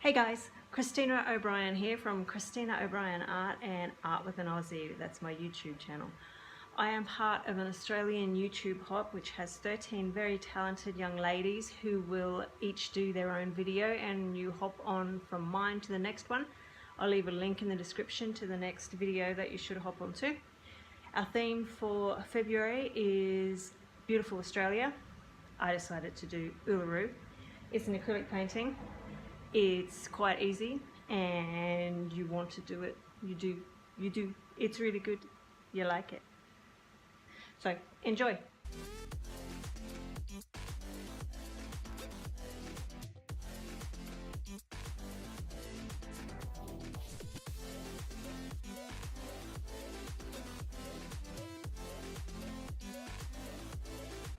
Hey guys, Kristina O'Brien here from Kristina O'Brien Art and Art with an Aussie. That's my YouTube channel. I am part of an Australian YouTube hop which has 13 very talented young ladies who will each do their own video, and you hop on from mine to the next one. I'll leave a link in the description to the next video that you should hop on to. Our theme for February is Beautiful Australia. I decided to do Uluru. It's an acrylic painting. It's quite easy, and you want to do it. You do. It's really good. You like it. So enjoy.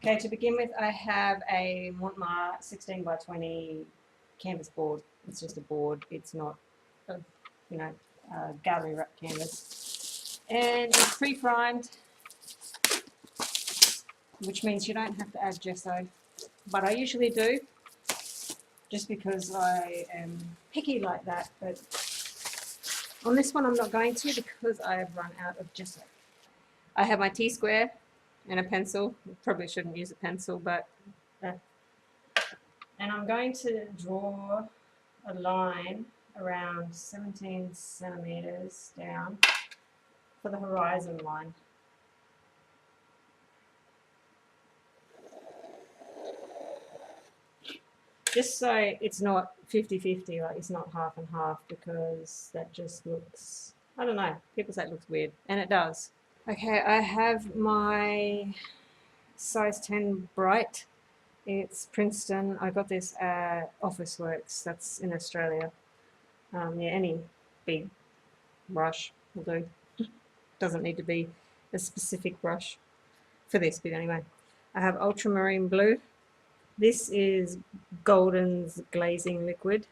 Okay, to begin with, I have a Mont Marte 16 by 20 canvas board. It's just a board. It's not a, gallery wrap canvas. And it's pre-primed, which means you don't have to add gesso. But I usually do, just because I am picky like that. But on this one I'm not going to, because I have run out of gesso. I have my T-square and a pencil. Probably shouldn't use a pencil, but and I'm going to draw a line around 17 centimeters down for the horizon line. Just so it's not 50-50, like it's not half and half, because that just looks, I don't know, people say it looks weird, and it does. Okay, I have my size 10 bright. It's Princeton. I got this at Officeworks, that's in Australia. Yeah, any big brush will do. Doesn't need to be a specific brush for this bit anyway. I have Ultramarine Blue. This is Golden's Glazing Liquid.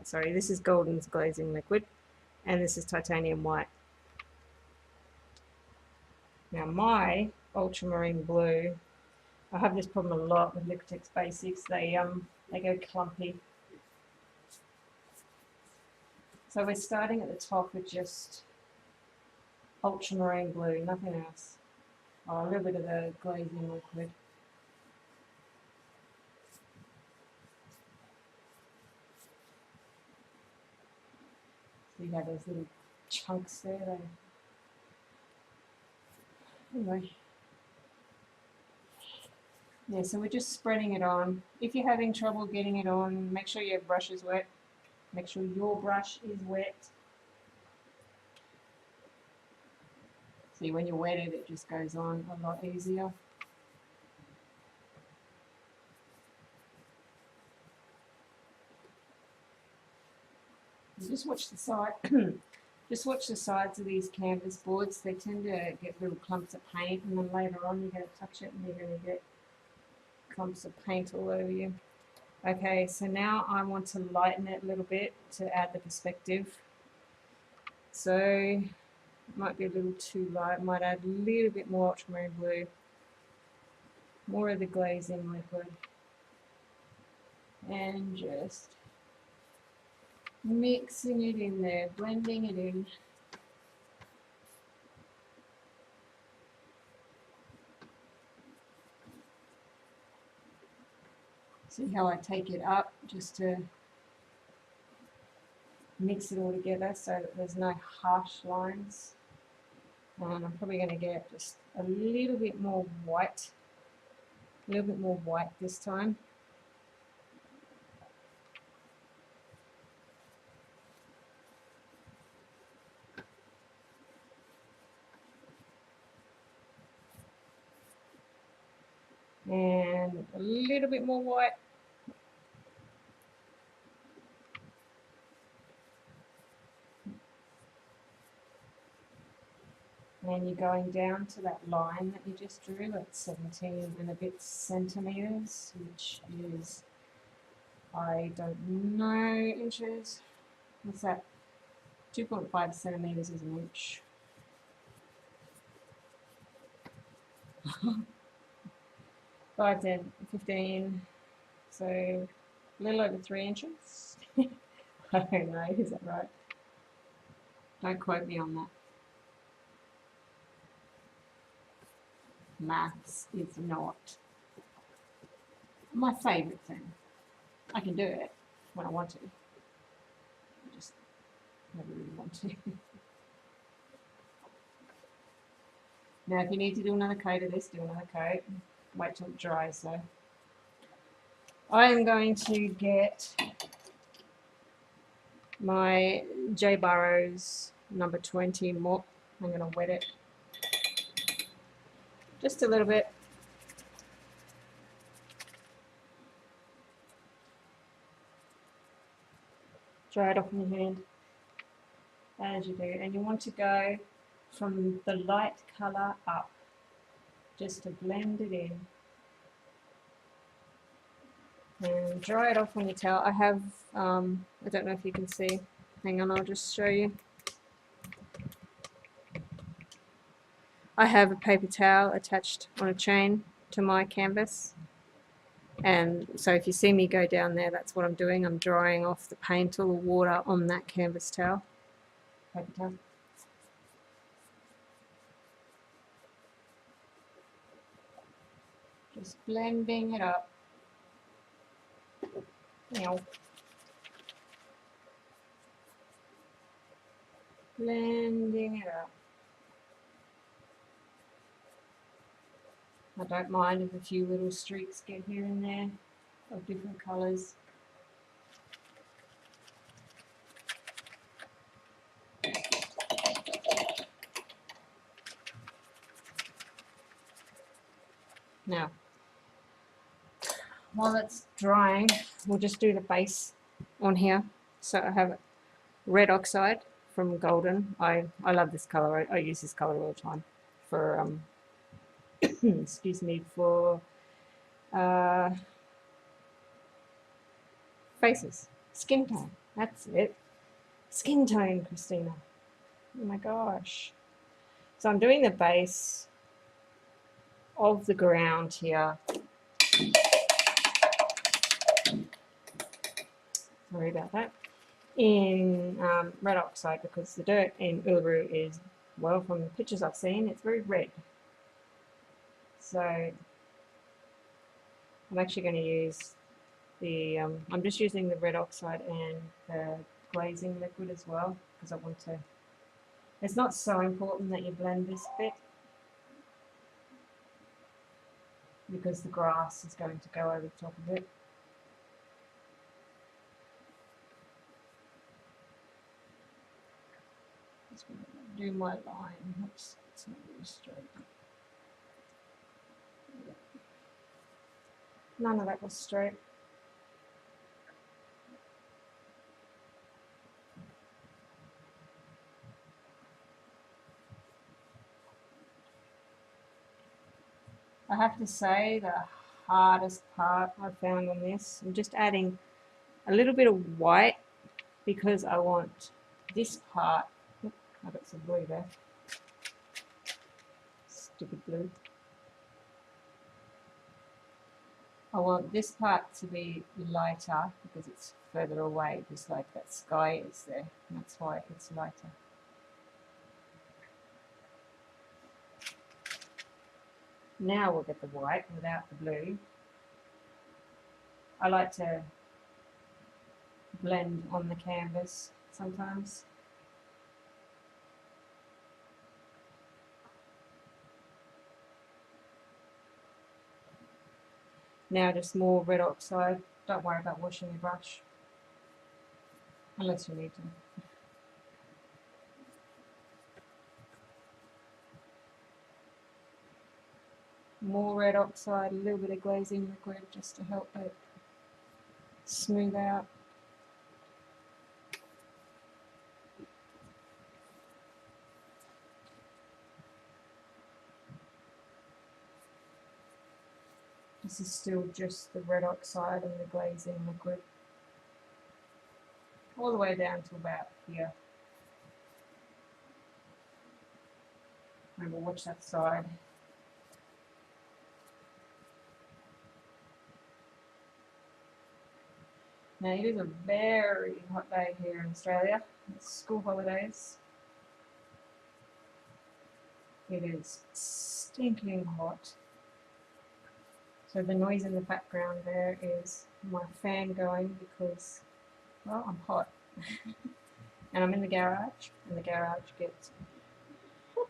Sorry, this is Golden's Glazing Liquid, and this is Titanium White. Now my Ultramarine Blue, I have this problem a lot with Liquitex Basics. They go clumpy. So we're starting at the top with just Ultramarine Blue, nothing else. Oh, a little bit of the glazing liquid. So you have those little chunks there. Anyway. Yeah, so we're just spreading it on. If you're having trouble getting it on, make sure your brush is wet. Make sure your brush is wet. See, when you wet it, it just goes on a lot easier. You just watch the side. Just watch the sides of these canvas boards. They tend to get little clumps of paint, and then later on you're going to touch it and you're going to get clumps of paint all over you. Okay, so now I want to lighten it a little bit to add the perspective. So it might be a little too light. Might add a little bit more ultramarine blue, more of the glazing liquid, and just mixing it in there, blending it in. See how I take it up just to mix it all together so that there's no harsh lines. And I'm probably going to get just a little bit more white, this time. And a little bit more white. And you're going down to that line that you just drew at 17 and a bit centimeters, which is, I don't know, inches. What's that? 2.5 centimeters is an inch. 5, 10, 15, so a little over 3 inches. I don't know, is that right? Don't quote me on that. Maths is not my favourite thing. I can do it when I want to. I just never really want to. Now, if you need to do another coat of this, do another coat. Wait till it dries though. I am going to get my J.Burrows number 20 mop. I'm going to wet it just a little bit. Dry it off in your hand as you do, and you want to go from the light colour up just to blend it in. And dry it off on your towel. I have, I don't know if you can see, hang on, I'll just show you. I have a paper towel attached on a chain to my canvas, and so if you see me go down there, that's what I'm doing. I'm drying off the paint or the water on that canvas towel, paper towel. Just blending it up. Now, blending it up. I don't mind if a few little streaks get here and there of different colours. Now, while it's drying, we'll just do the base on here. So I have red oxide from Golden. I love this colour. I use this colour all the time for excuse me, for faces, skin tone. That's it. Skin tone, Christina. Oh my gosh. So I'm doing the base of the ground here. Sorry about that. In red oxide, because the dirt in Uluru is, well, from the pictures I've seen, it's very red. So I'm actually going to use the, I'm just using the red oxide and the glazing liquid as well, because I want to, it's not so important that you blend this bit, because the grass is going to go over the top of it. Just going to do my line. Oops, it's not really straight. None of that was straight. I have to say the hardest part I found on this, I'm just adding a little bit of white because I want this part, I've got some blue there, stupid blue. I want this part to be lighter because it's further away, just like that sky is there, and that's why it's lighter. Now we'll get the white without the blue. I like to blend on the canvas sometimes. Now just more red oxide. Don't worry about washing your brush, unless you need to. More red oxide, a little bit of glazing liquid just to help it smooth out. This is still just the red oxide and the glazing liquid. All the way down to about here. Remember, watch that side. Now it is a very hot day here in Australia. It's school holidays. It is stinking hot. So the noise in the background there is my fan going because, well, I'm hot. And I'm in the garage, and the garage gets hot.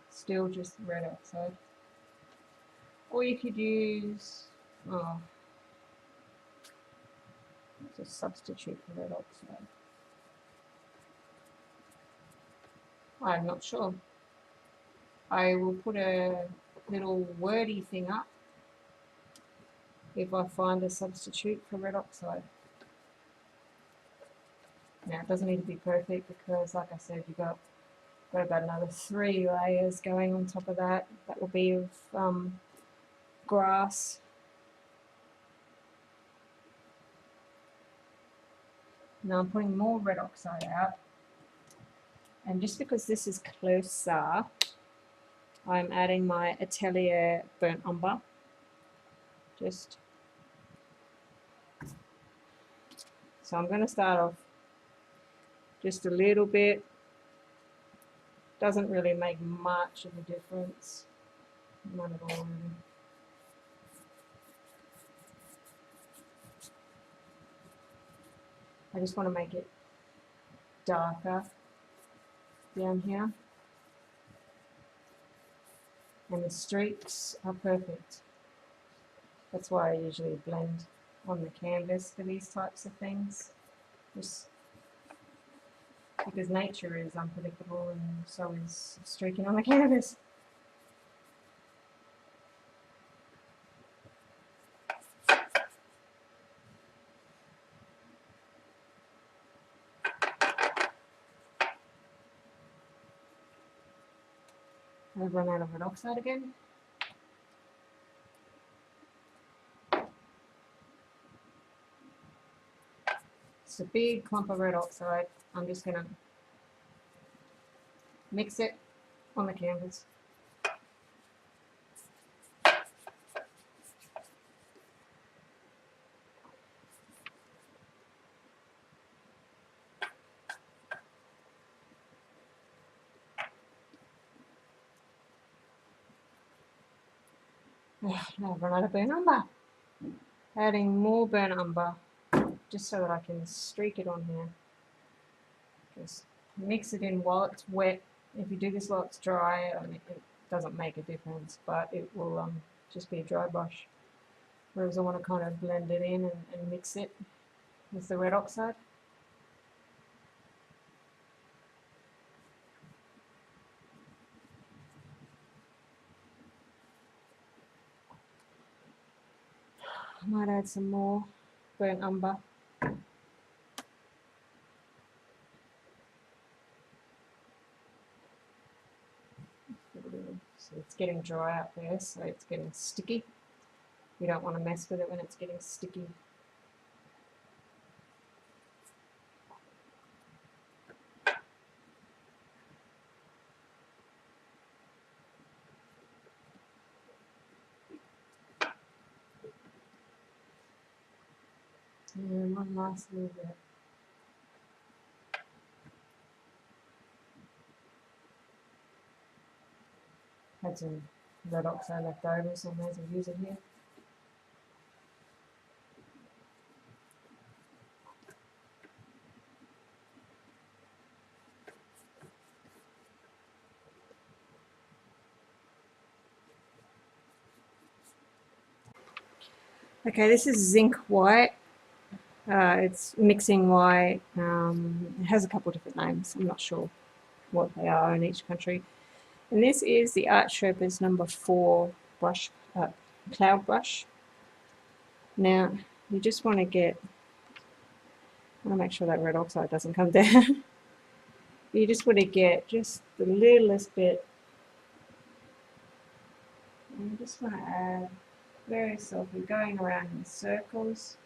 Still just red oxide. Or you could use, oh, it's a substitute for red oxide. I'm not sure. I will put a little wordy thing up if I find a substitute for red oxide. Now it doesn't need to be perfect because, like I said, you've got about another 3 layers going on top of that. That will be of grass. Now I'm putting more red oxide out, and just because this is closer, I'm adding my Atelier Burnt Umber. So I'm going to start off just a little bit. Doesn't really make much of a difference. None at all really. I just want to make it darker down here. And the streaks are perfect. That's why I usually blend on the canvas for these types of things. Just because nature is unpredictable and so is streaking on the canvas. I've run out of red oxide again. It's a big clump of red oxide. I'm just going to mix it on the canvas. Now I've run out of burnt umber. Adding more burnt umber just so that I can streak it on here. Just mix it in while it's wet. If you do this while it's dry, I mean, it doesn't make a difference, but it will just be a dry brush. Whereas I want to kind of blend it in and mix it with the red oxide. I might add some more burnt umber. So it's getting dry up there, so it's getting sticky. You don't want to mess with it when it's getting sticky. And one last little bit. Had some red oxide left over, so I may as well use it here. Okay, this is Zinc White. It's mixing white. It has a couple of different names. I'm not sure what they are in each country. And this is the Art Sherpa's number 4 brush, cloud brush. Now, you just want to make sure that red oxide doesn't come down. You just want to get just the littlest bit. And you just want to add very softly, going around in circles.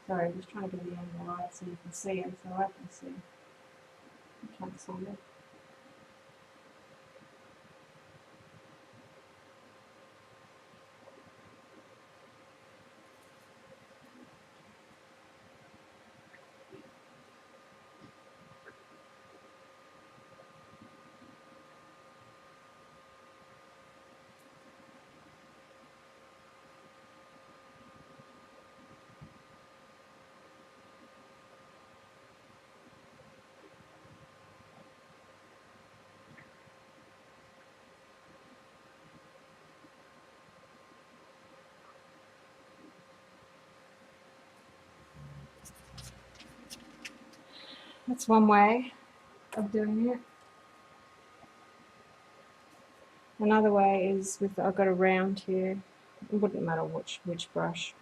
Sorry, I'm just trying to get the angle right so you can see it, so I can see. I can't see it. That's one way of doing it. Another way is with, I've got a round here. It wouldn't matter which brush.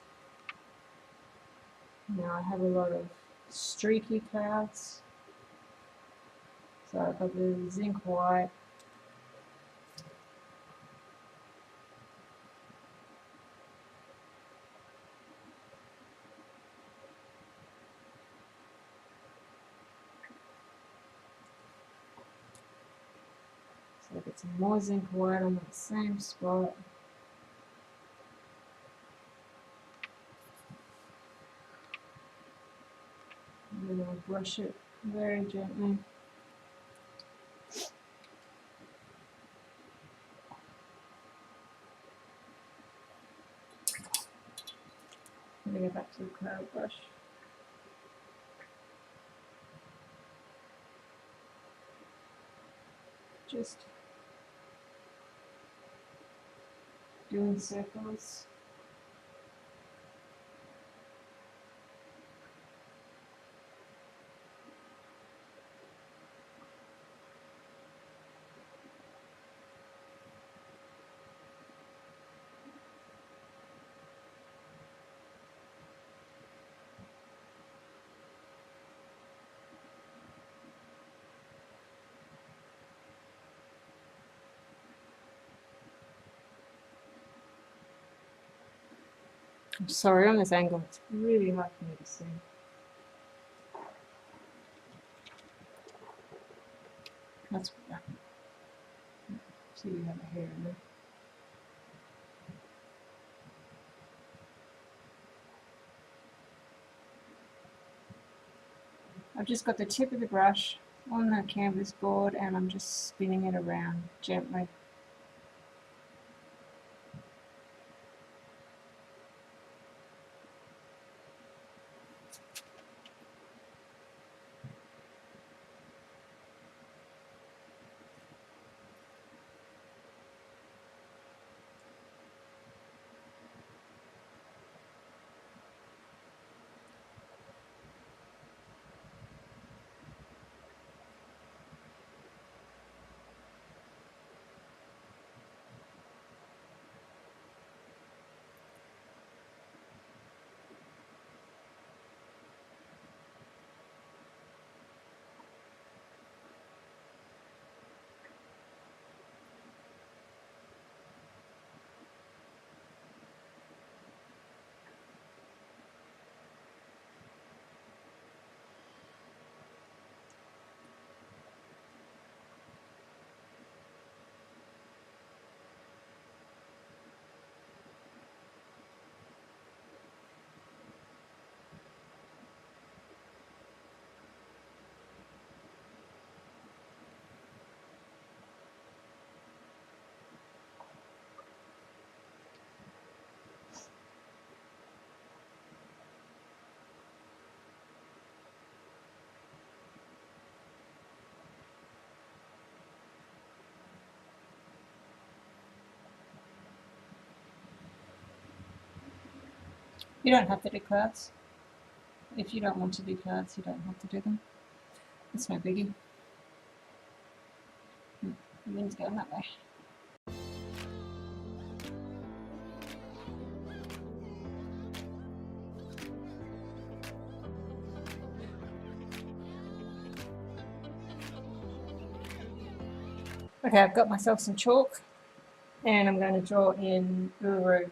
Now I have a lot of streaky clouds. So I've got the Zinc White. So I've got some more Zinc White on that same spot. And then I'll brush it very gently. I'm going to go back to the cloud brush. Just doing circles. I'm sorry, on this angle it's really hard for me to see. That's better. See, you have a hair in there. I've just got the tip of the brush on the canvas board and I'm just spinning it around gently. You don't have to do clouds. If you don't want to do clouds, you don't have to do them. It's no biggie. The wind's going that way. Okay, I've got myself some chalk and I'm going to draw in Uluru.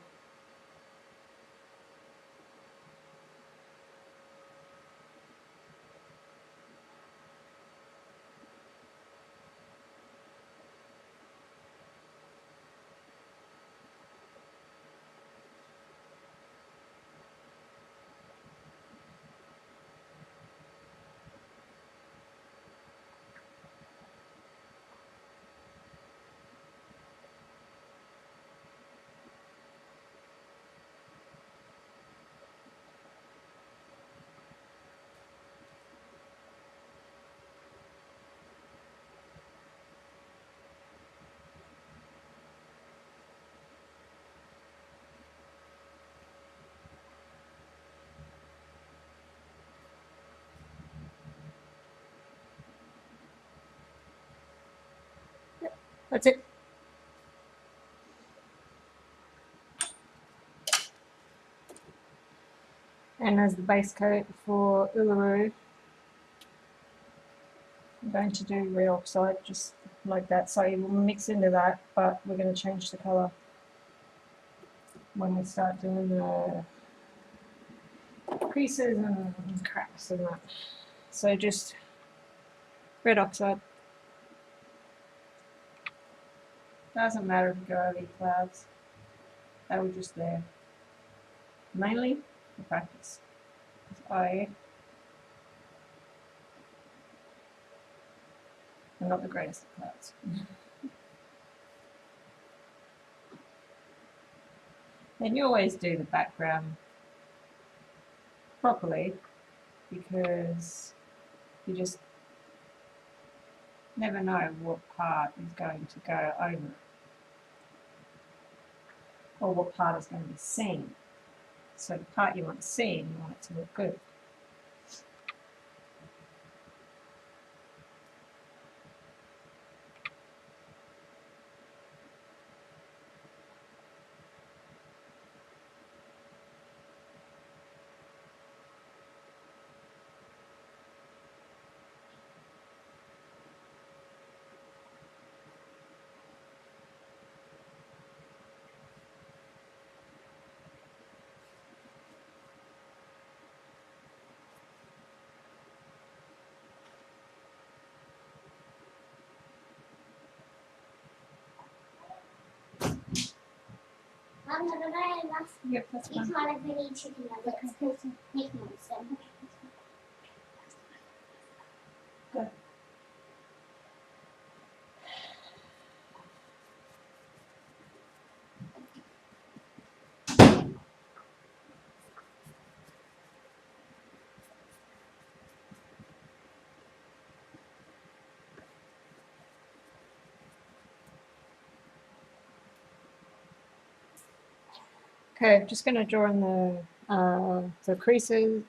That's it. And as the base coat for Uluru, I'm going to do real oxide just like that. So it will mix into that, but we're going to change the colour when we start doing the creases and cracks and that. So just red oxide. Doesn't matter if you go over your clouds. They were just there. Mainly for practice. I am not the greatest at clouds. And you always do the background properly because you just never know what part is going to go over it or what part is going to be seen. So the part you want seen, you want it to look good. Yep, that's fine. It's not a really chicken nuggets because Nick wants them. Good. Okay, just going to draw in the creases,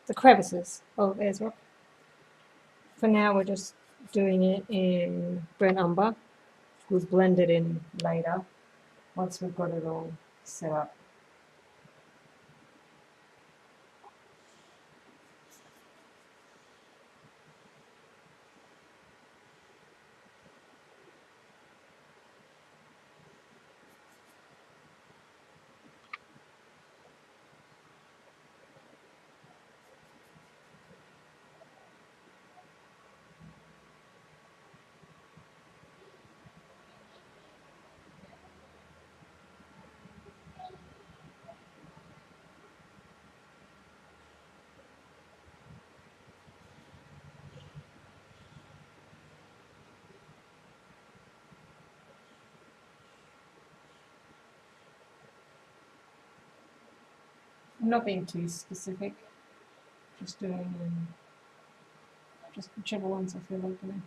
the crevices. Oh, there's rock. For now, we're just doing it in burnt umber. We'll blend it in later once we've got it all set up. I'm not being too specific, just doing just whichever ones I feel like doing.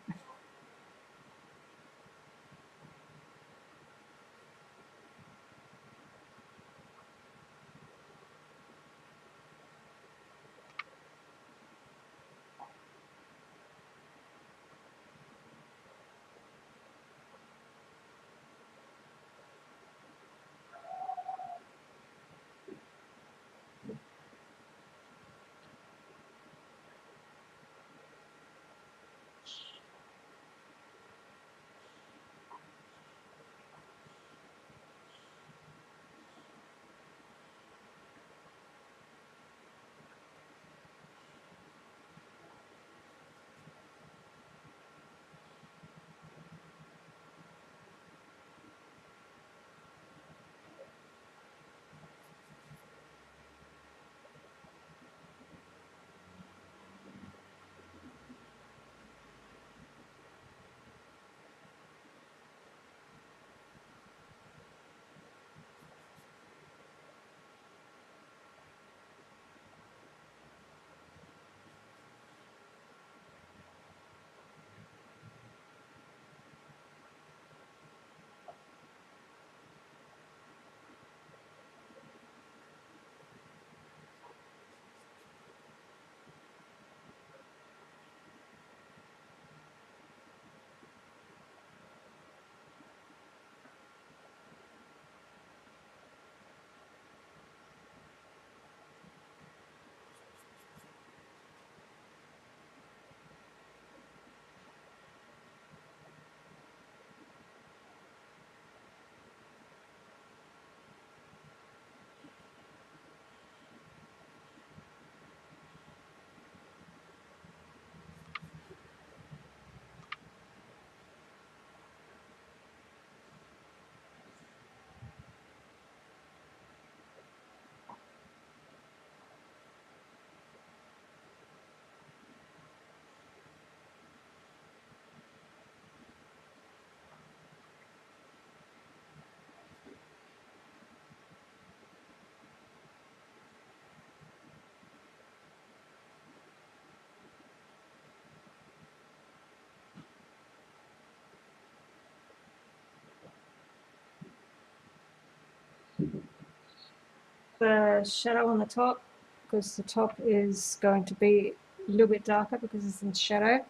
the shadow on the top because the top is going to be a little bit darker because it's in shadow.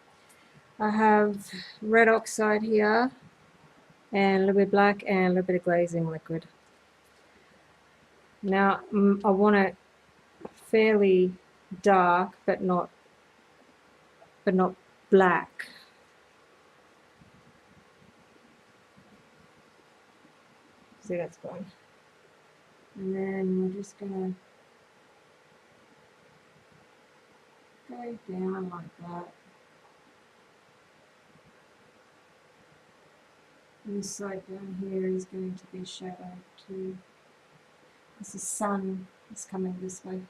I have red oxide here and a little bit black and a little bit of glazing liquid. Now I want it fairly dark but not black. See, that's gone. And then we're just gonna go down like that. And this side down here is going to be shadowed too. Because the sun is coming this way.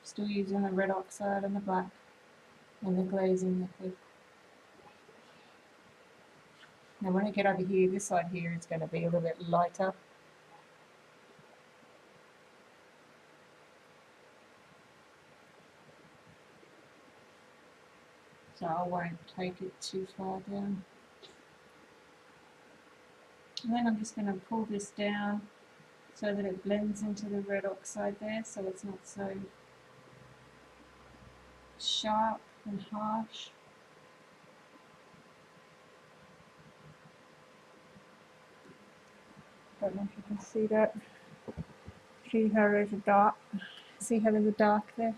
Still using the red oxide and the black and the glazing liquid. Now when I get over here, this side here is going to be a little bit lighter. So I won't take it too far down. And then I'm just going to pull this down so that it blends into the red oxide there, so it's not so sharp and harsh. Don't know if you can see that. See how there's a dark. See how there's a dark there?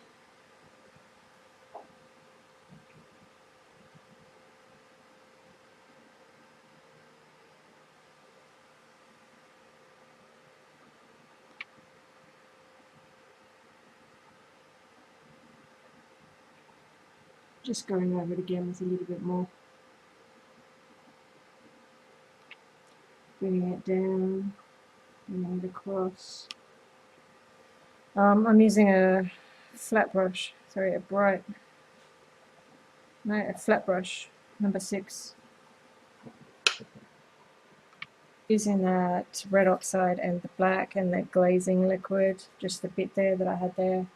Just going over it again with a little bit more. Bringing it down, bringing it across. I'm using a flat brush, sorry, a flat brush, number 6. Using that red oxide and the black and the glazing liquid, just the bit there that I had there.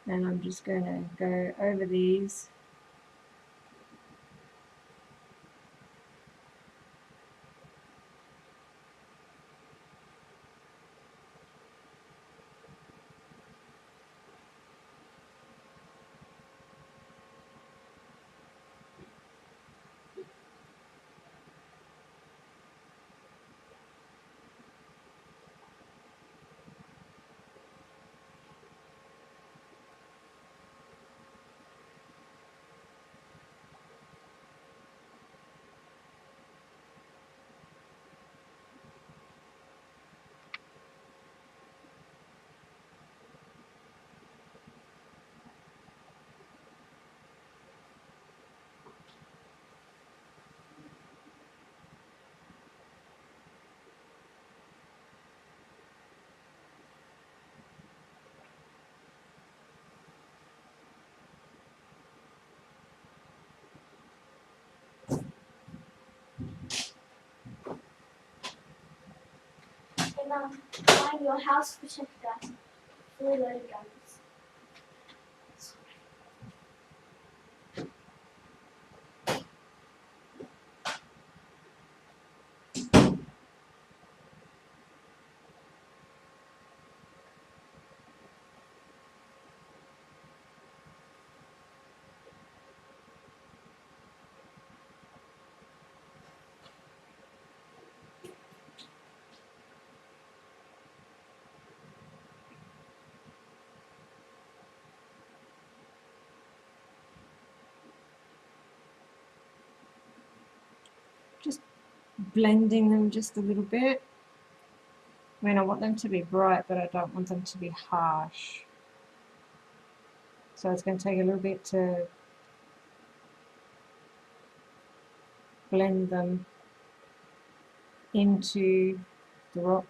And I'm just going to go over these. And buying your house protector, fully loaded guns. Just blending them just a little bit. I mean, I want them to be bright, but I don't want them to be harsh. So it's going to take a little bit to blend them into the rock.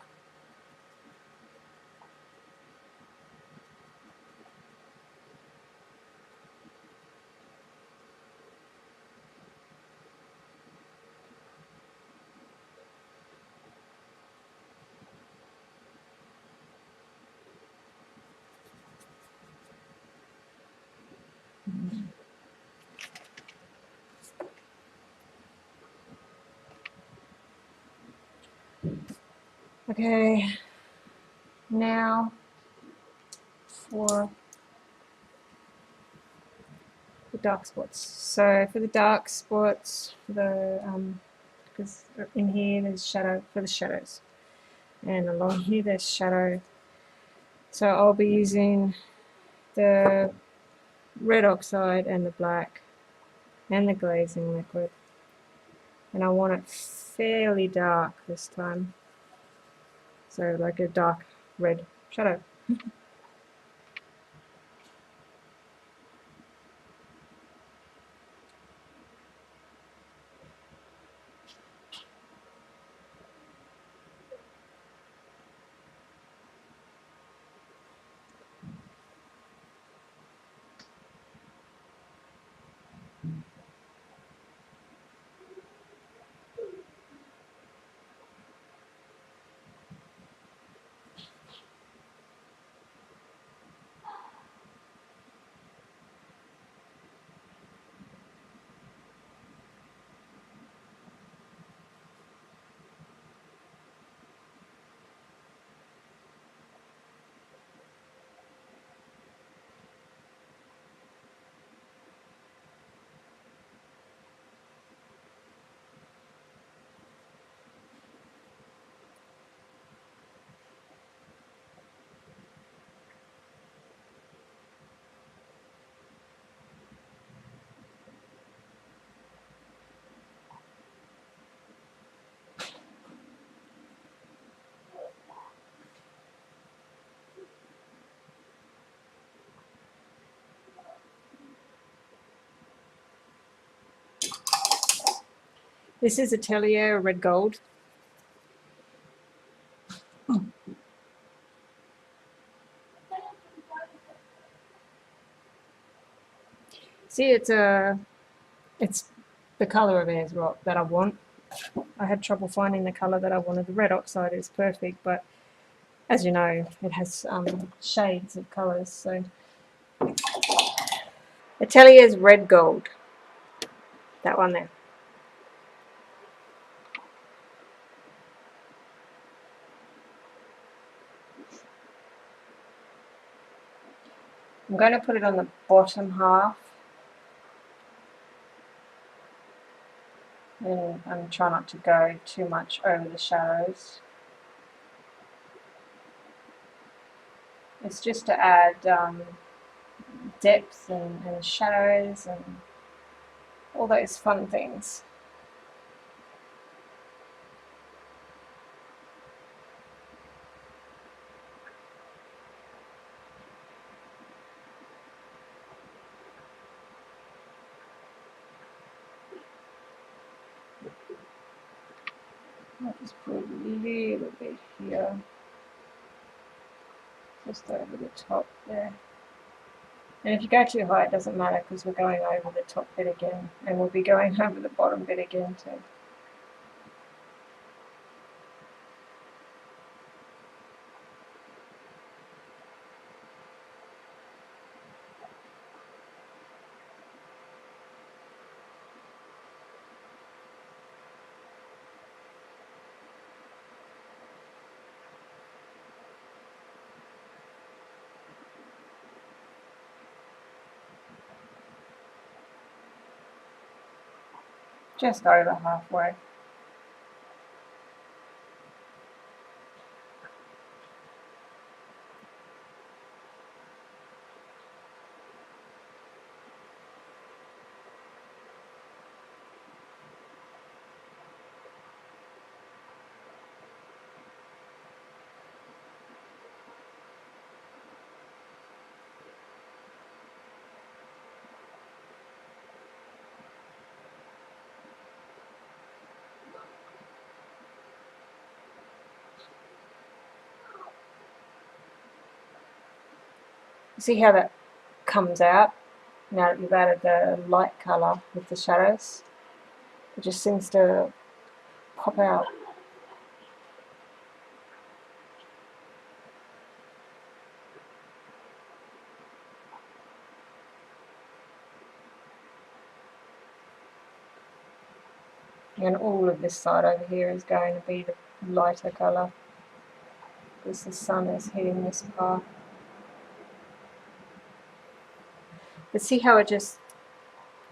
Okay, now for the dark spots. So for the dark spots, for the because in here there's shadow for the shadows, and along here there's shadow. So I'll be using the red oxide and the black and the glazing liquid, and I want it fairly dark this time, so like a dark red shadow. This is Atelier Red Gold. See, it's the color of Ayers Rock that I want. I had trouble finding the color that I wanted. The red oxide is perfect, but as you know, it has shades of colors. So Atelier's Red Gold, that one there. I'm going to put it on the bottom half, and I'm trying not to go too much over the shadows. It's just to add depth and shadows and all those fun things. I'll just put a little bit here, just over the top there. And if you go too high, it doesn't matter because we're going over the top bit again, and we'll be going over the bottom bit again too. Just over halfway. See how that comes out now that you've added the light colour with the shadows? It just seems to pop out. And all of this side over here is going to be the lighter colour. because the sun is hitting this part. But see how it just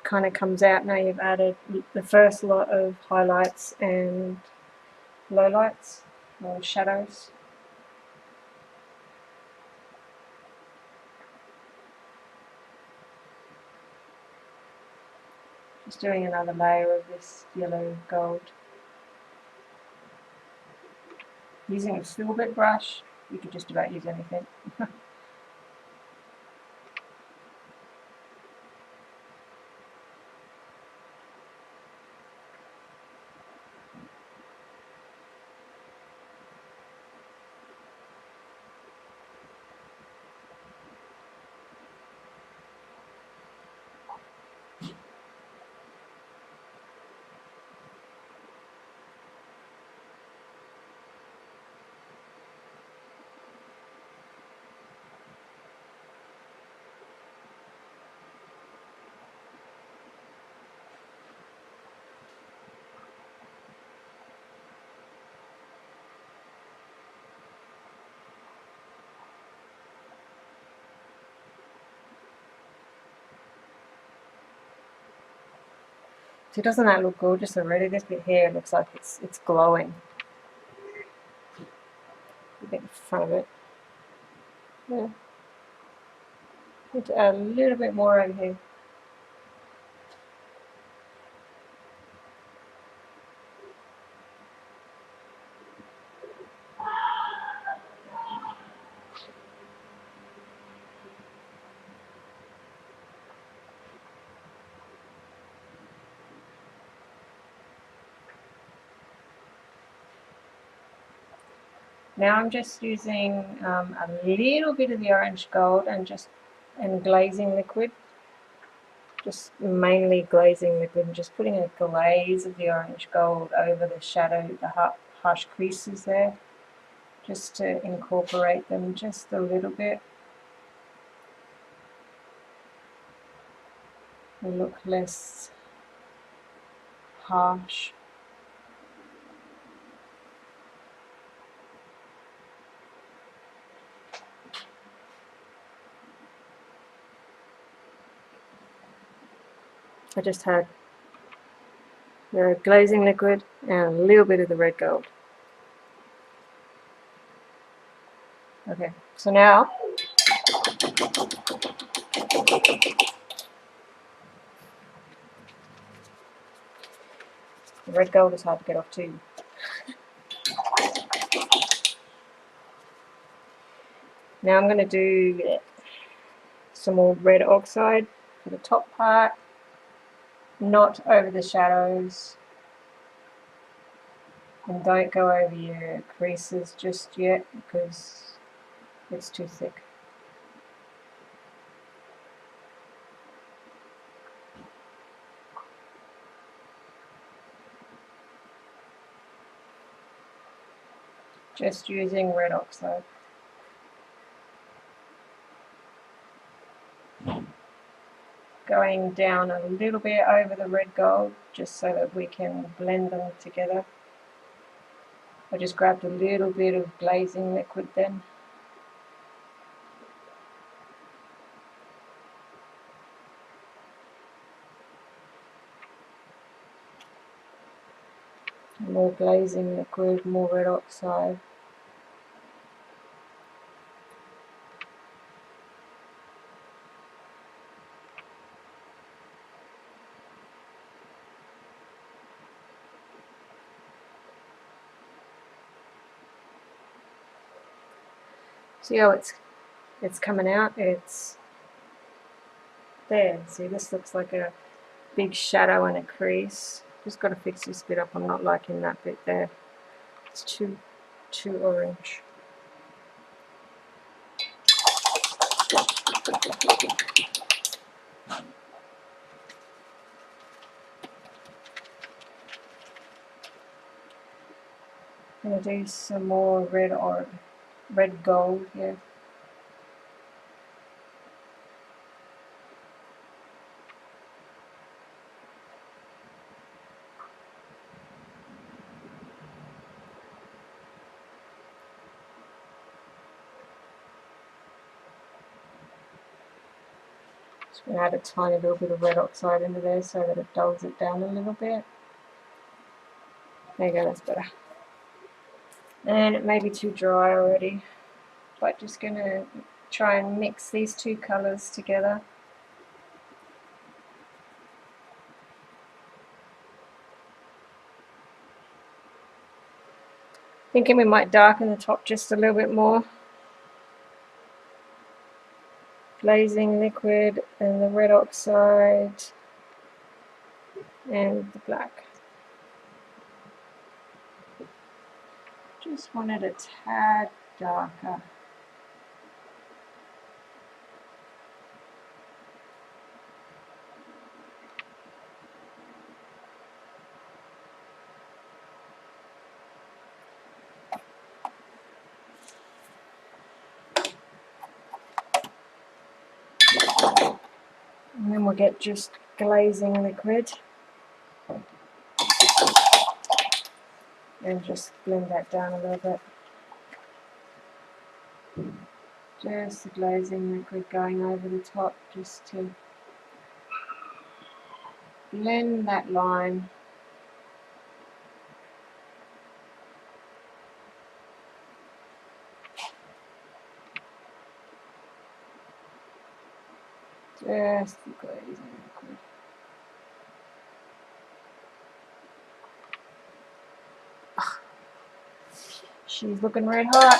kind of comes out now you've added the first lot of highlights and lowlights or shadows. Just doing another layer of this yellow gold. Using a filbert brush, you could just about use anything. So doesn't that look gorgeous already? This bit here looks like it's glowing. A bit in front of it. Yeah. Need to add a little bit more over here. Now I'm just using a little bit of the orange gold and glazing liquid. Just mainly glazing liquid and just putting a glaze of the orange gold over the shadow, the harsh creases there, just to incorporate them just a little bit. They look less harsh. I just had the glazing liquid and a little bit of the red gold. Okay, so now the red gold is hard to get off too. Now I'm going to do some more red oxide for the top part, not over the shadows, and don't go over your creases just yet because it's too thick. Just using red oxide. Going down a little bit over the red gold just so that we can blend them together. I just grabbed a little bit of glazing liquid then. More glazing liquid, more red oxide. See how it's coming out? It's there. See, this looks like a big shadow and a crease. Just got to fix this bit up. I'm not liking that bit there. It's too orange. I'm going to do some more red gold here. Just going to add a tiny little bit of red oxide into there so that it dulls it down a little bit. There you go, that's better. And it may be too dry already, but just going to try and mix these two colours together. Thinking we might darken the top just a little bit more. Glazing liquid and the red oxide and the black. Just want it a tad darker. And then we'll get just glazing liquid and just blend that down a little bit. Just the glazing liquid going over the top just to blend that line. Just the glazing liquid. She's looking red hot.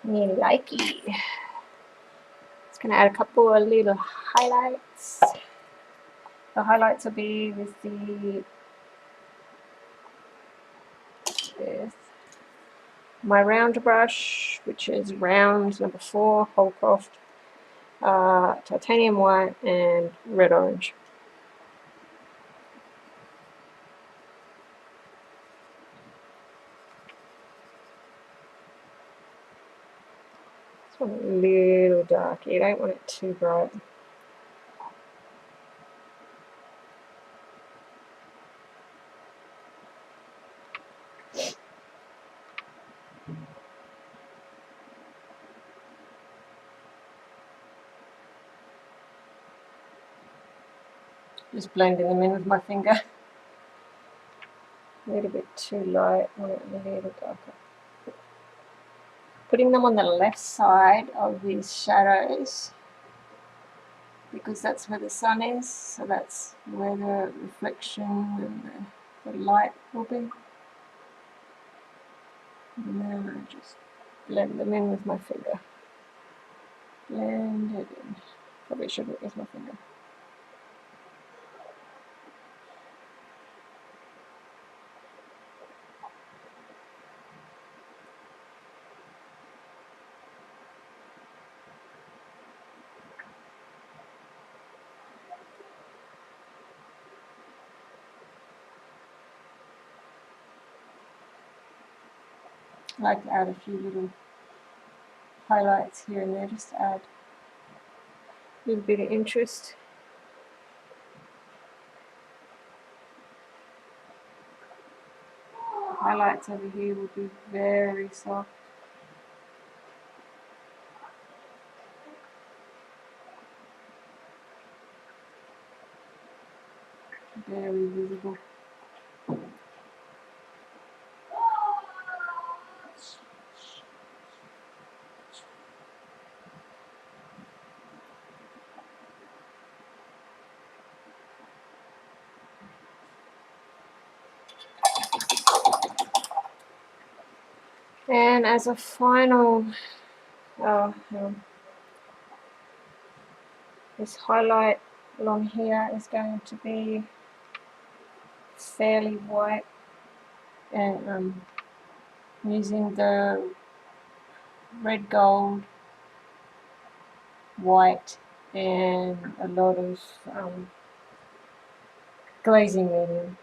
Me likey. Just gonna add a couple of little highlights. The highlights will be with my round brush, which is round number 4, Holcroft, titanium white and red orange. This one a little dark. You don't want it too bright. Just blending them in with my finger. A little bit too light, a little darker. Putting them on the left side of these shadows because that's where the sun is, so that's where the reflection and the light will be. And then I just blend them in with my finger. Blend it in. Probably shouldn't use my finger. I like to add a few little highlights here and there, just to add a little bit of interest. Highlights over here will be very soft. Very visible. And as a final, this highlight along here is going to be fairly white, and I'm using the red gold, white, and a lot of glazing medium.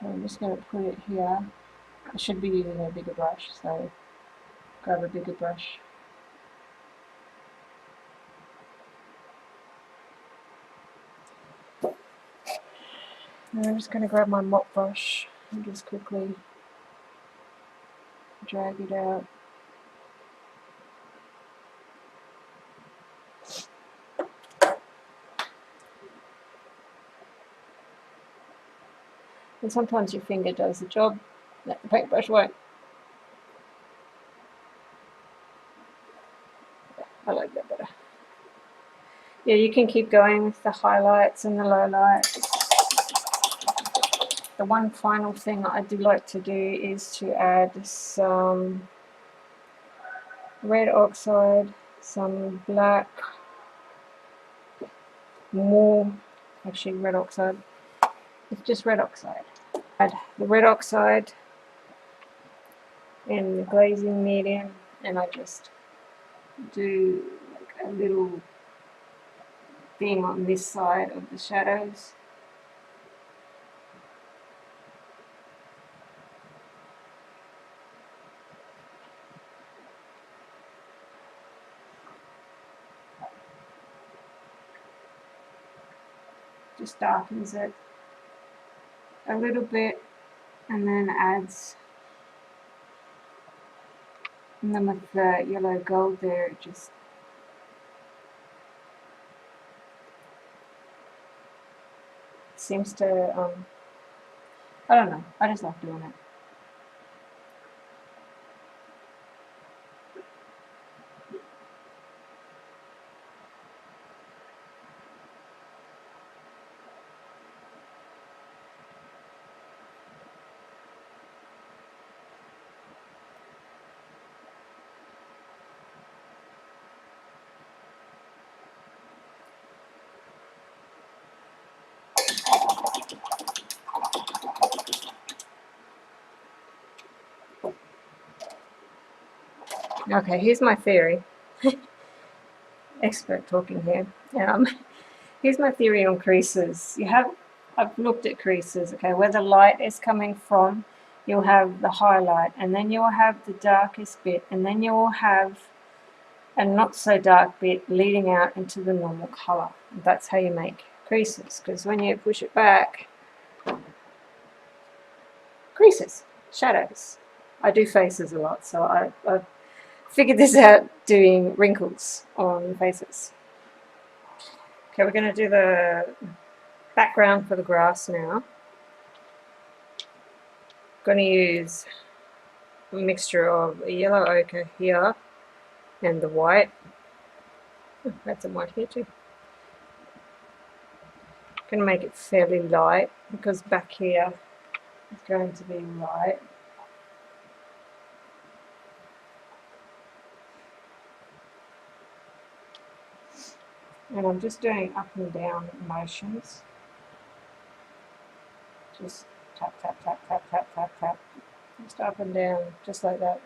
I'm just going to put it here. I should be using a bigger brush, so grab a bigger brush. And I'm just going to grab my mop brush and just quickly drag it out. And sometimes your finger does the job that the paintbrush won't. I like that better. Yeah, you can keep going with the highlights and the lowlights. The one final thing I do like to do is to add some red oxide, some black, more, actually red oxide. It's just red oxide. Add the red oxide in the glazing medium, and I just do like a little thing on this side of the shadows. Just darkens it a little bit, and then adds, and then with the yellow gold there, it just seems to, I don't know, I just like doing it. Okay, here's my theory. Expert talking here. Here's my theory on creases. I've looked at creases, okay, where the light is coming from, you'll have the highlight, and then you'll have the darkest bit, and then you'll have a not so dark bit leading out into the normal color. That's how you make creases, because when you push it back, creases, shadows. I do faces a lot, so I've figured this out doing wrinkles on faces. Okay, we're going to do the background for the grass now. I'm going to use a mixture of a yellow ochre here and the white. Oh, add some white here too. I'm going to make it fairly light because back here is going to be light. And I'm just doing up and down motions. Just tap, tap, tap, tap, tap, tap, tap. Just up and down, just like that.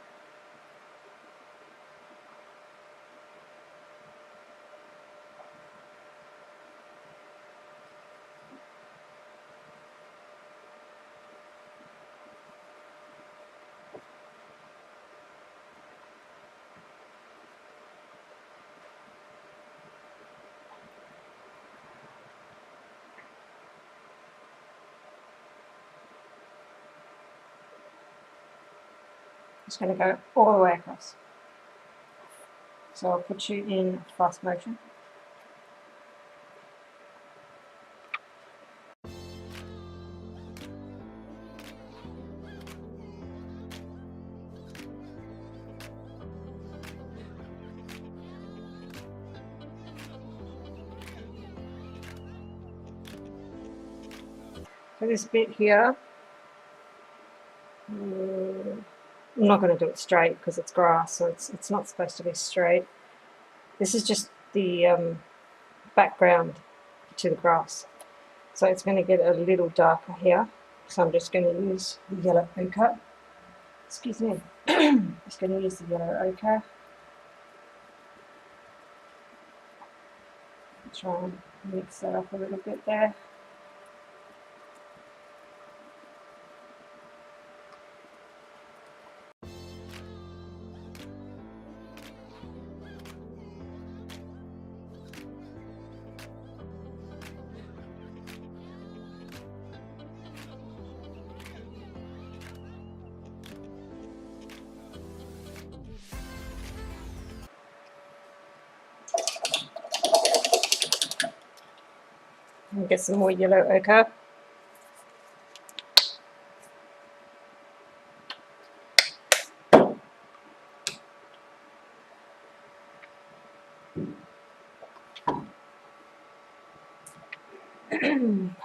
Just going to go all the way across. So I'll put you in fast motion. For this bit here, I'm not going to do it straight because it's grass, so it's not supposed to be straight. This is just the background to the grass, so it's going to get a little darker here. So I'm just going to use the yellow ochre. Excuse me. Just going to use the yellow ochre. Try and mix that up a little bit there. And get some more yellow ochre. And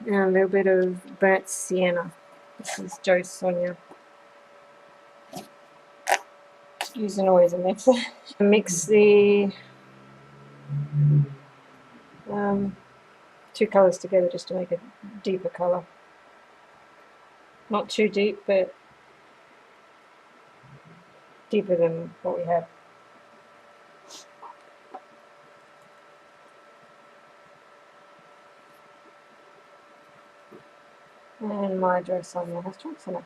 a little bit of burnt sienna. This is Joe Sonia. Using always a mixer. Mix the two colours together just to make a deeper colour. Not too deep, but deeper than what we had. And my dress on there has chunks in it.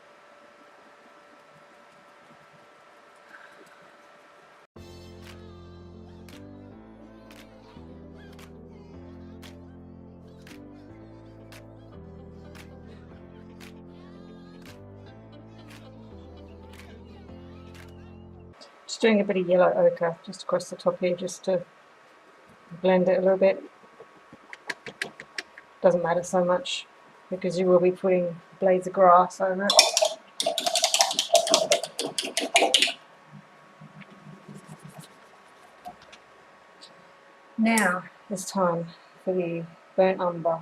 Just doing a bit of yellow ochre just across the top here, just to blend it a little bit. Doesn't matter so much because you will be putting blades of grass over it. Now it's time for the burnt umber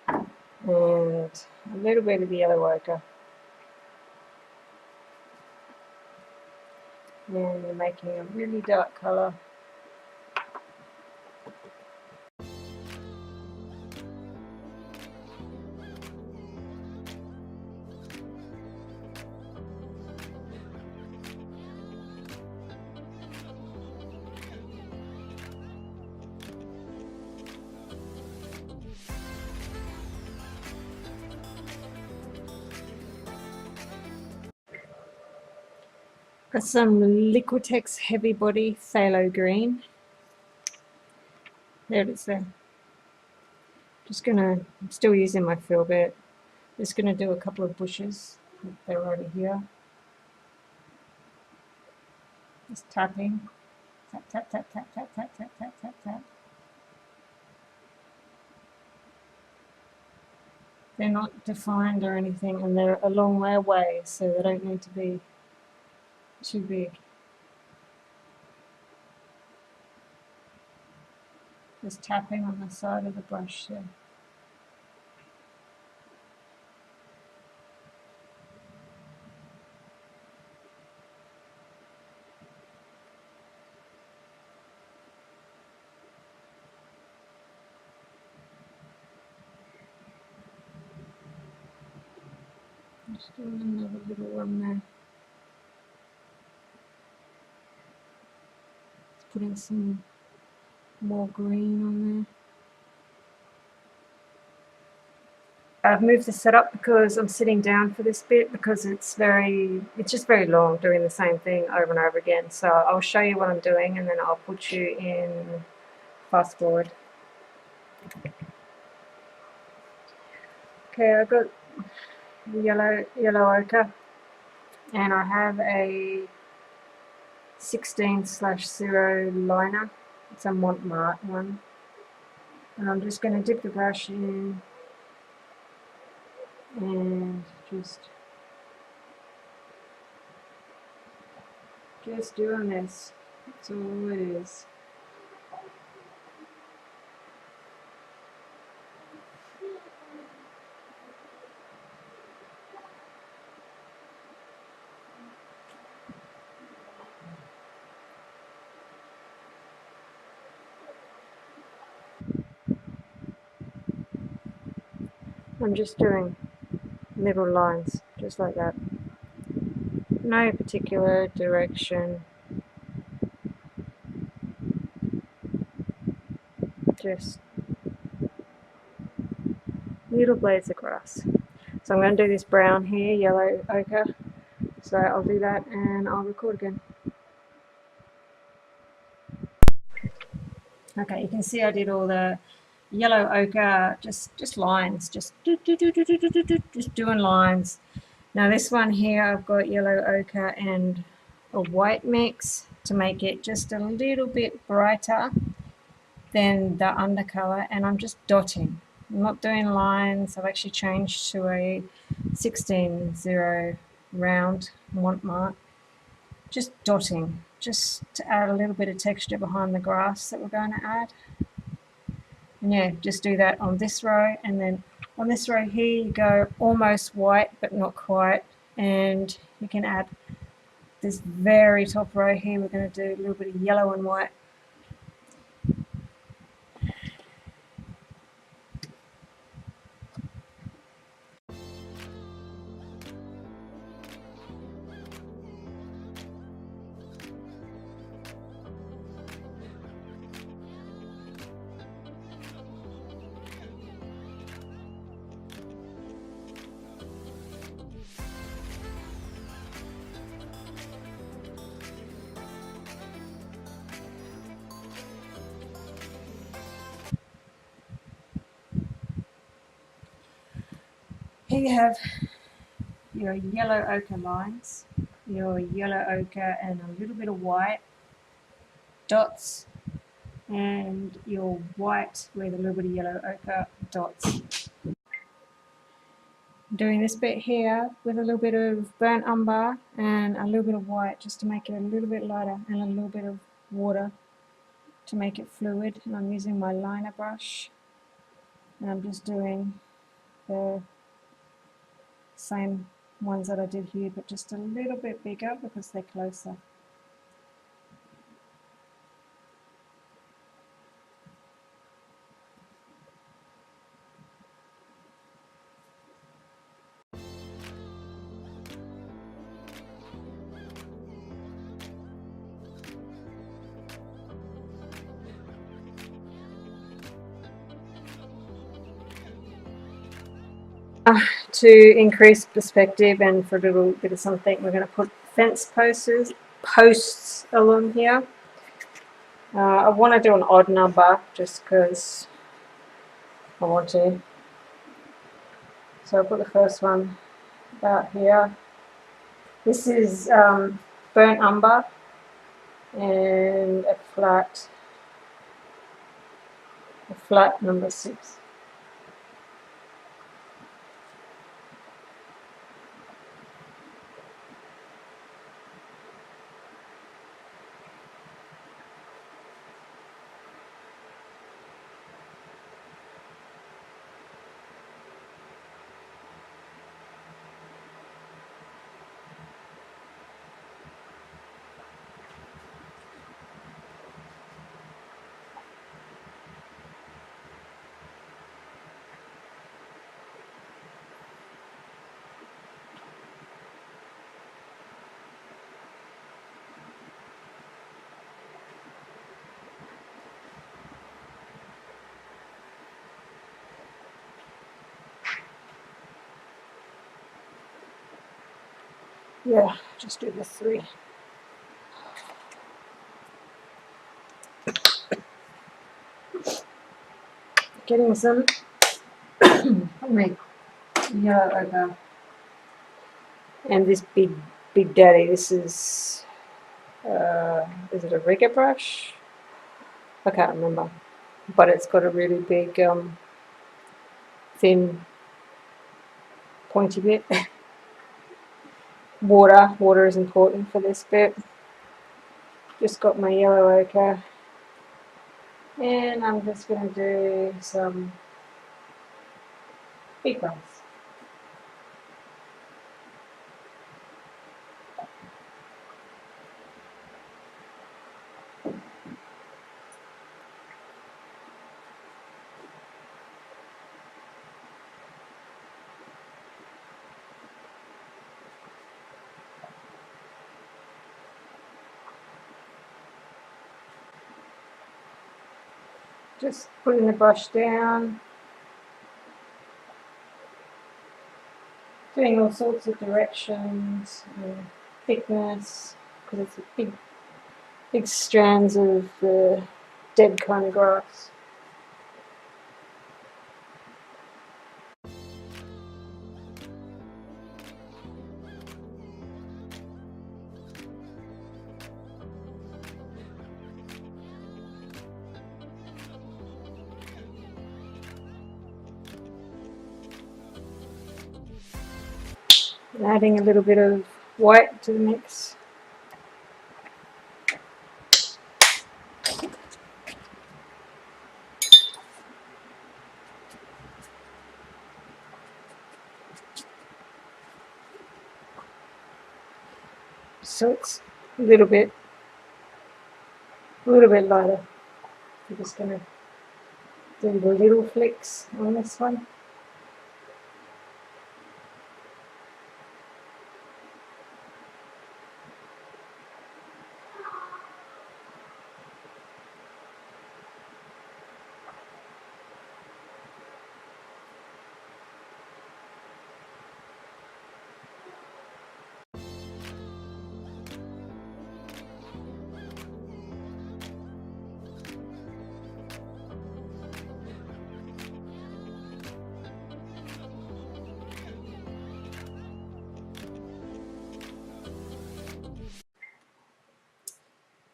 and a little bit of the yellow ochre. And you're making a really dark colour. Got some Liquitex Heavy Body Phthalo Green. There it is there. I'm still using my fill bit. Just gonna do a couple of bushes. They're already here. Just tapping. Tap, tap, tap, tap, tap, tap, tap, tap, tap, tap. They're not defined or anything, and they're a long way away, so they don't need to be too big. Just tapping on the side of the brush there. Just doing another little one there. Just putting some more green on there. I've moved the setup because I'm sitting down for this bit because it's just very long doing the same thing over and over again. So I'll show you what I'm doing and then I'll put you in fast forward. Okay, I've got yellow ochre and I have a 16/0 liner. It's a Mont Marte one, and I'm just going to dip the brush in and just doing this. That's all it is. I'm just doing middle lines, just like that. No particular direction. Just little blades of grass. So I'm going to do this brown here, yellow ochre. So I'll do that and I'll record again. Okay, you can see I did all the yellow ochre, just lines, just doing lines. Now this one here, I've got yellow ochre and a white mix to make it just a little bit brighter than the undercolor, and I'm just dotting. I'm not doing lines. I've actually changed to a 16/0 round Mont Marte. Just dotting, just to add a little bit of texture behind the grass that we're going to add. And yeah, just do that on this row, and then on this row here you go almost white but not quite, and you can add this very top row here. We're going to do a little bit of yellow and white. Here you have your yellow ochre lines, your yellow ochre and a little bit of white dots, and your white with a little bit of yellow ochre dots. I'm doing this bit here with a little bit of burnt umber and a little bit of white just to make it a little bit lighter, and a little bit of water to make it fluid. And I'm using my liner brush, and I'm just doing the same ones that I did here, but just a little bit bigger because they're closer. To increase perspective and for a little bit of something, we're going to put fence posts along here. I want to do an odd number just because I want to. So I'll put the first one about here. This is burnt umber and a flat number 6. Yeah, just do the 3. Getting some yellow ochre. And this big daddy, this is it a rigger brush? I can't remember, but it's got a really big thin pointy bit. Water is important for this bit. Just got my yellow ochre, and I'm just going to do some big ones. Just putting the brush down, doing all sorts of directions and thickness, because it's a big strands of dead kind of grass. And adding a little bit of white to the mix. so it's a little bit lighter. I'm just going to do the little flicks on this one.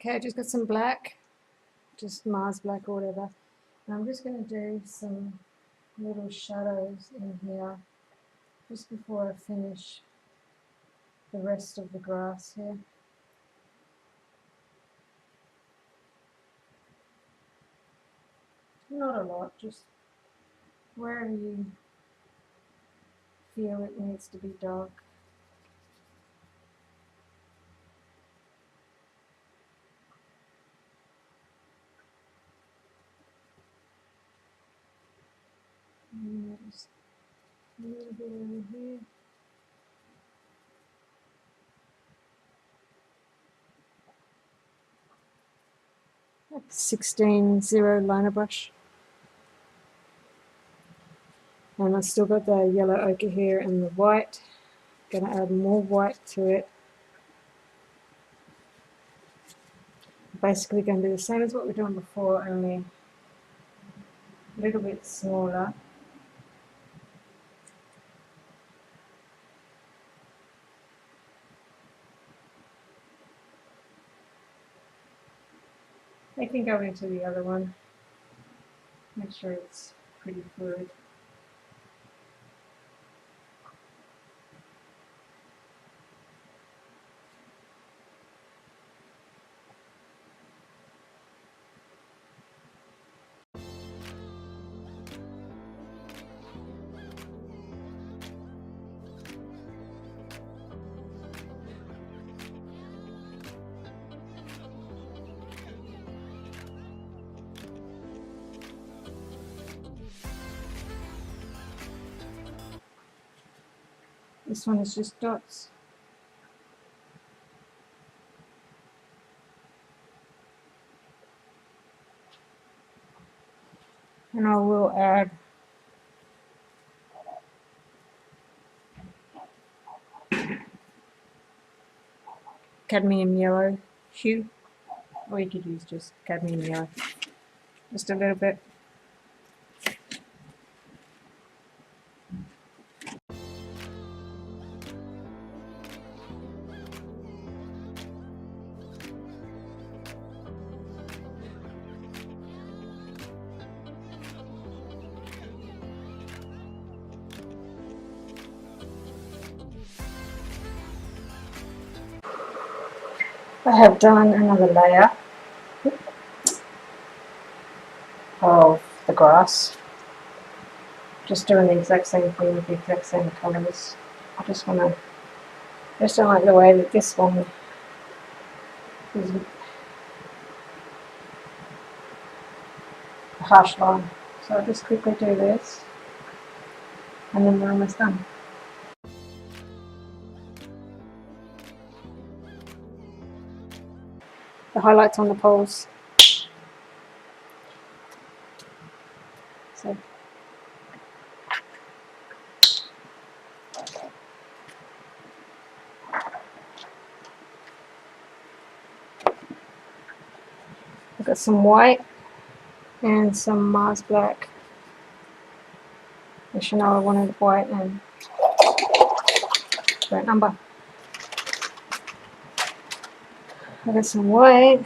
Okay, I just got some black, just Mars black or whatever. And I'm just going to do some little shadows in here just before I finish the rest of the grass here. Not a lot, just wherever you feel it needs to be dark. And just a little bit over here. That's 16-0 liner brush. And I've still got the yellow ochre here and the white. Going to add more white to it. Basically going to do the same as what we're doing before, only a little bit smaller. I can go into the other one, make sure it's pretty fluid. This one is just dots. And I will add cadmium yellow hue, or you could use just cadmium yellow, just a little bit. I have done another layer of the grass, just doing the exact same thing with the exact same colours. I just don't like the way that this one is a harsh line. So I'll just quickly do this and then we're almost done. The highlights on the poles. So I've got some white and some Mars black. As you know, I wanted white and burnt umber. I got some white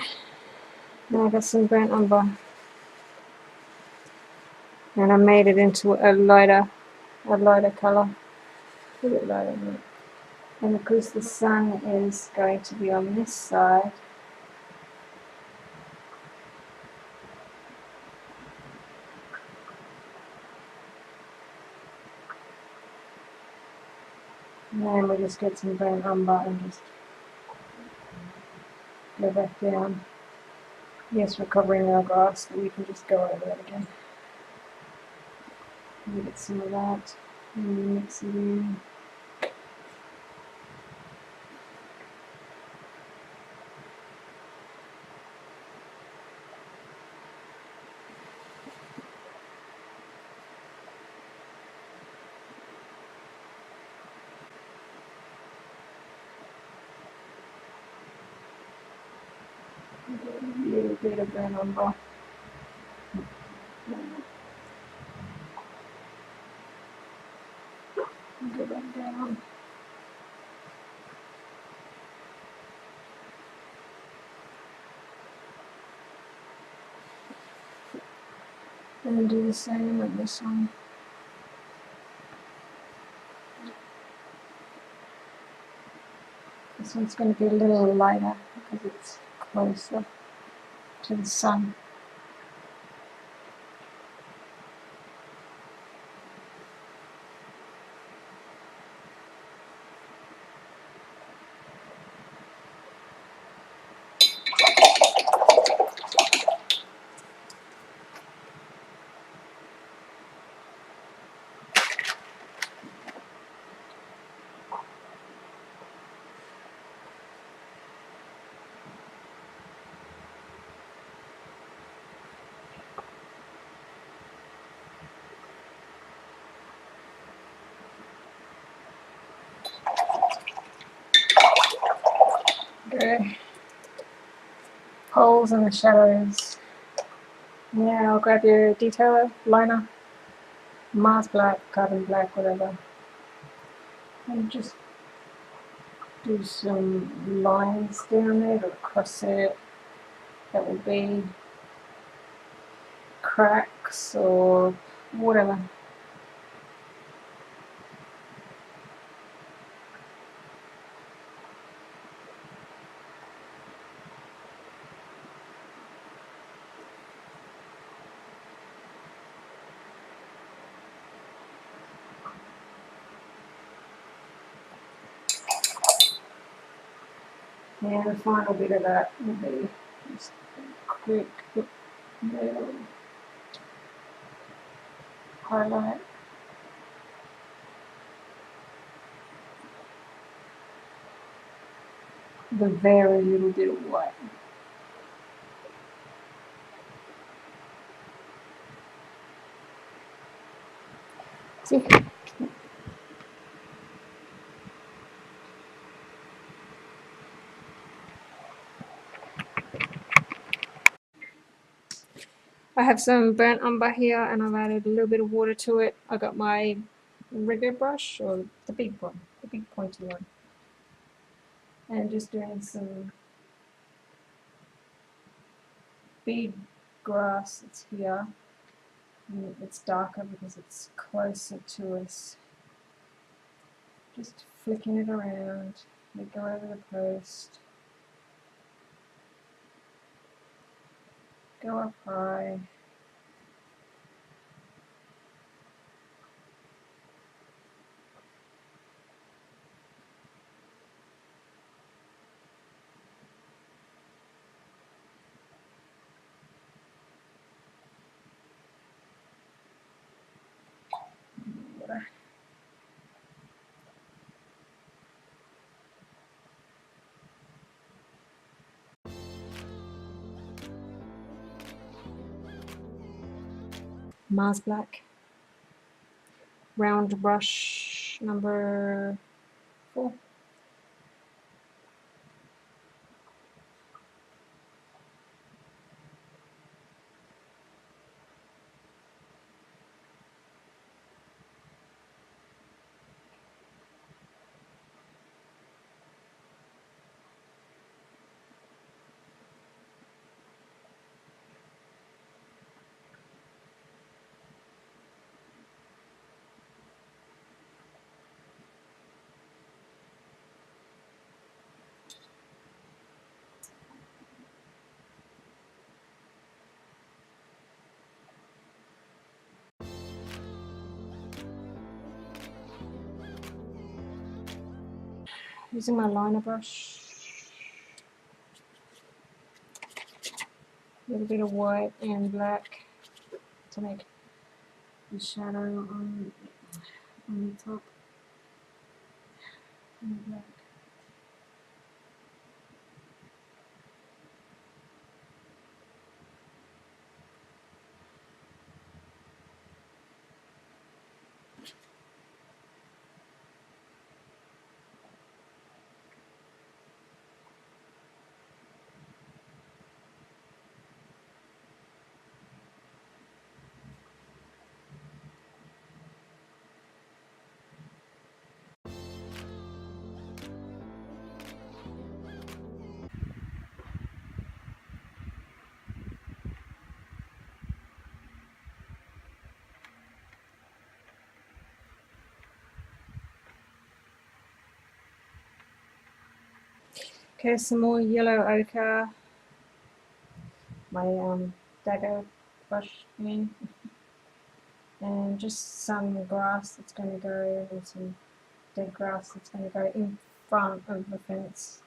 and I got some burnt umber. And I made it into a lighter colour. A bit lighter than that. And because the sun is going to be on this side, and then we just get some burnt umber and just go back down. Yes, we're covering our grass, but we can just go over that again. We get some of that and mix it in. A little bit of burnt umber. Go back down. And do the same with this one. This one's going to be a little lighter because it's closer to the sun. Okay. Holes in the shadows. Now I'll grab your detailer, liner, Mars black, carbon black, whatever, and just do some lines down there to cross it. That will be cracks or whatever. And the final bit of that will be just a quick little highlight. The very little bit of white. See? I have some burnt umber here and I've added a little bit of water to it. I got my rigger brush, or the big one, the big pointy one. And just doing some big grass that's here. And it's darker because it's closer to us. Just flicking it around. We go over the post. Go up high. Mars black. Round brush number 4. Using my liner brush. A little bit of white and black to make the shadow on the top and black. Okay, some more yellow ochre. My dagger brush again, and just some grass that's going to go, and some dead grass that's going to go in front of the fence.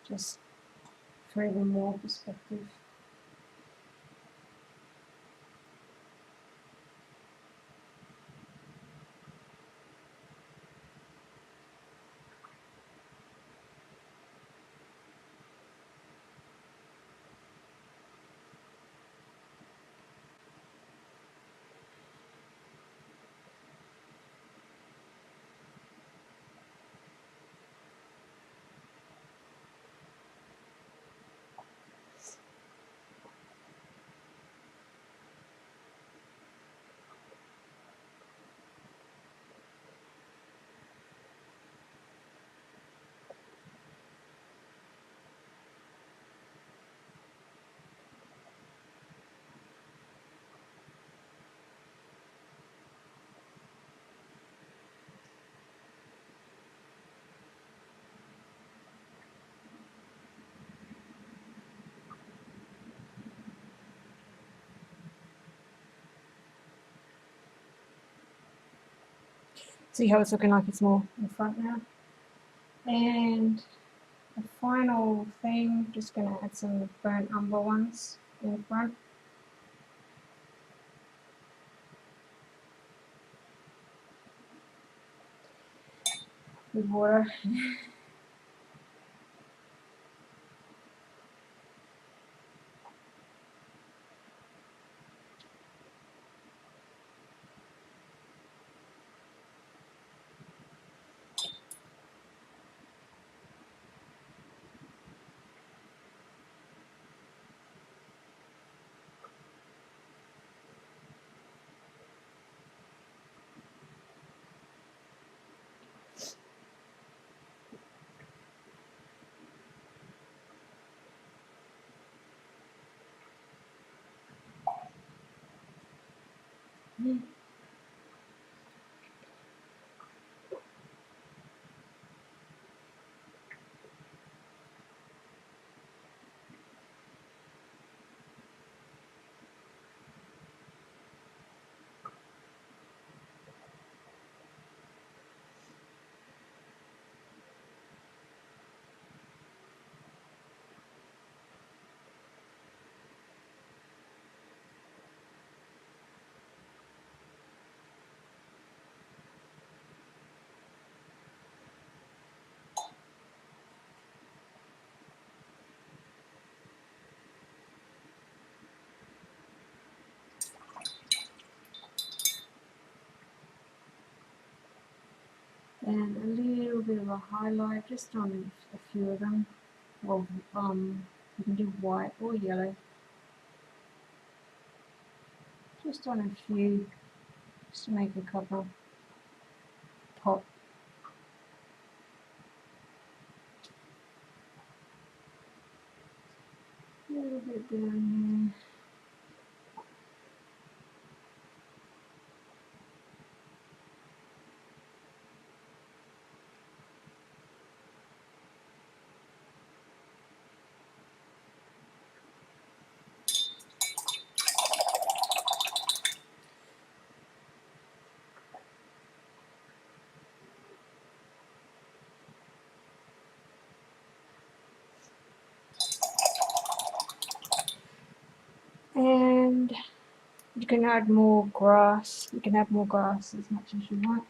Just for even more perspective. See how it's looking like it's more in front now. And the final thing, just going to add some burnt umber ones in front. With water. And a little bit of a highlight just on a few of them. Well, you can do white or yellow. Just on a few, just to make a couple pop. A little bit down here. You can add more grass. You can add more grass as much as you want.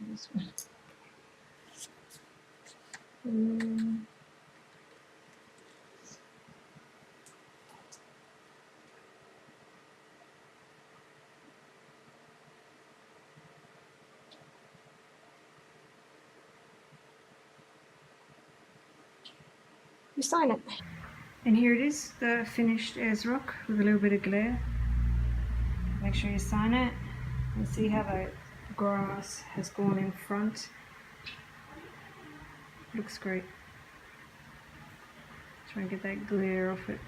This one. You sign it. And here it is, the finished as rock with a little bit of glare. Make sure you sign it and see how the grass has gone in front. Looks great. Try and get that glare off it.